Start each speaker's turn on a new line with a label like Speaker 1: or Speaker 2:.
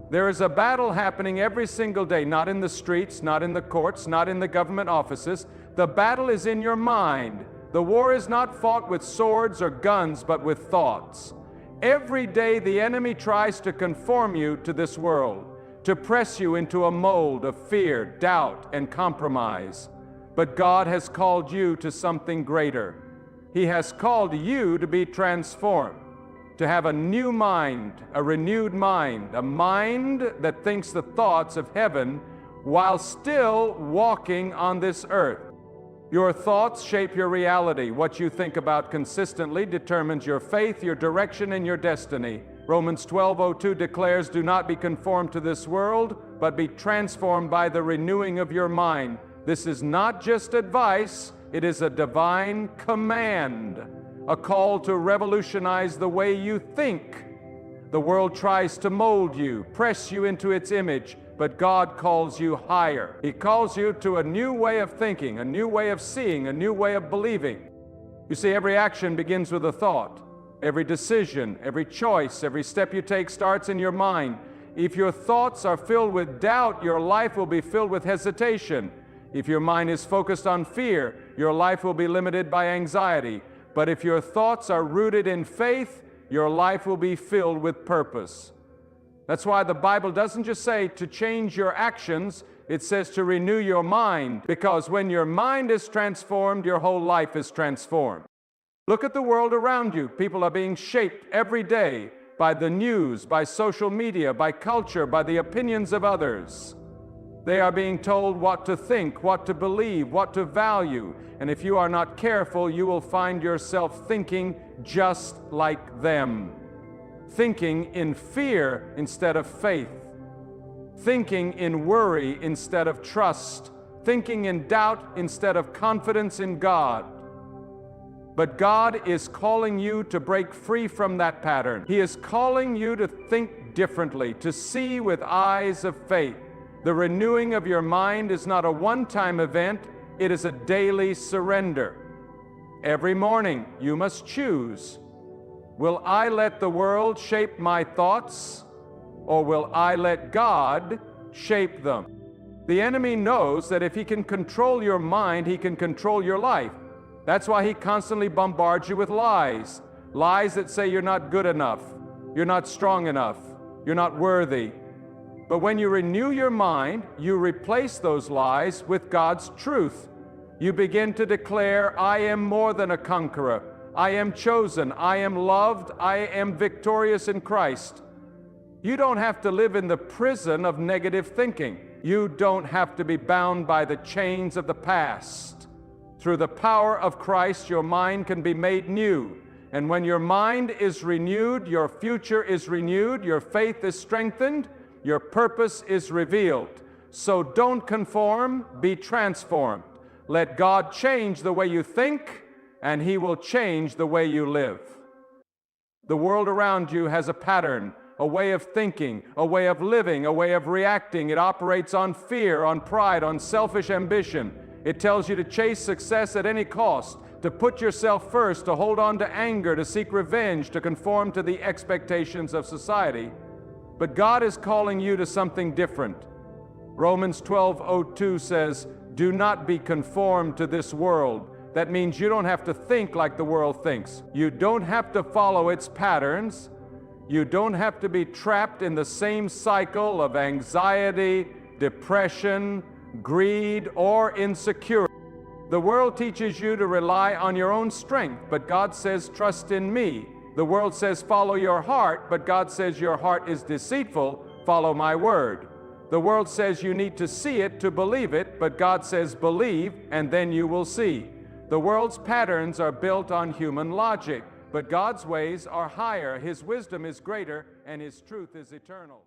Speaker 1: There is a battle happening every single day, not in the streets, not in the courts, not in the government offices. The battle is in your mind. The war is not fought with swords or guns, but with thoughts. Every day the enemy tries to conform you to this world, to press you into a mold of fear, doubt, and compromise. But God has called you to something greater. He has called you to be transformed, to have a new mind, a renewed mind, a mind that thinks the thoughts of heaven while still walking on this earth. Your thoughts shape your reality. What you think about consistently determines your faith, your direction, and your destiny. Romans 12:02 declares, "Do not be conformed to this world, but be transformed by the renewing of your mind." This is not just advice, it is a divine command, a call to revolutionize the way you think. The world tries to mold you, press you into its image, but God calls you higher. He calls you to a new way of thinking, a new way of seeing, a new way of believing. You see, every action begins with a thought. Every decision, every choice, every step you take starts in your mind. If your thoughts are filled with doubt, your life will be filled with hesitation. If your mind is focused on fear, your life will be limited by anxiety. But if your thoughts are rooted in faith, your life will be filled with purpose. That's why the Bible doesn't just say to change your actions, it says to renew your mind, because when your mind is transformed, your whole life is transformed. Look at the world around you. People are being shaped every day by the news, by social media, by culture, by the opinions of others. They are being told what to think, what to believe, what to value. And if you are not careful, you will find yourself thinking just like them. Thinking in fear instead of faith. Thinking in worry instead of trust. Thinking in doubt instead of confidence in God. But God is calling you to break free from that pattern. He is calling you to think differently, to see with eyes of faith. The renewing of your mind is not a one-time event, it is a daily surrender. Every morning you must choose. Will I let the world shape my thoughts, or will I let God shape them? The enemy knows that if he can control your mind, he can control your life. That's why he constantly bombards you with lies. Lies that say you're not good enough, you're not strong enough, you're not worthy. But when you renew your mind, you replace those lies with God's truth. You begin to declare, I am more than a conqueror. I am chosen. I am loved. I am victorious in Christ. You don't have to live in the prison of negative thinking. You don't have to be bound by the chains of the past. Through the power of Christ, your mind can be made new. And when your mind is renewed, your future is renewed, your faith is strengthened, your purpose is revealed. So don't conform, be transformed. Let God change the way you think, and He will change the way you live. The world around you has a pattern, a way of thinking, a way of living, a way of reacting. It operates on fear, on pride, on selfish ambition. It tells you to chase success at any cost, to put yourself first, to hold on to anger, to seek revenge, to conform to the expectations of society. But God is calling you to something different. Romans 12:02 says, do not be conformed to this world. That means you don't have to think like the world thinks. You don't have to follow its patterns. You don't have to be trapped in the same cycle of anxiety, depression, greed, or insecurity. The world teaches you to rely on your own strength, but God says, trust in me. The world says, follow your heart, but God says your heart is deceitful, follow my word. The world says you need to see it to believe it, but God says believe, and then you will see. The world's patterns are built on human logic, but God's ways are higher. His wisdom is greater, and His truth is eternal.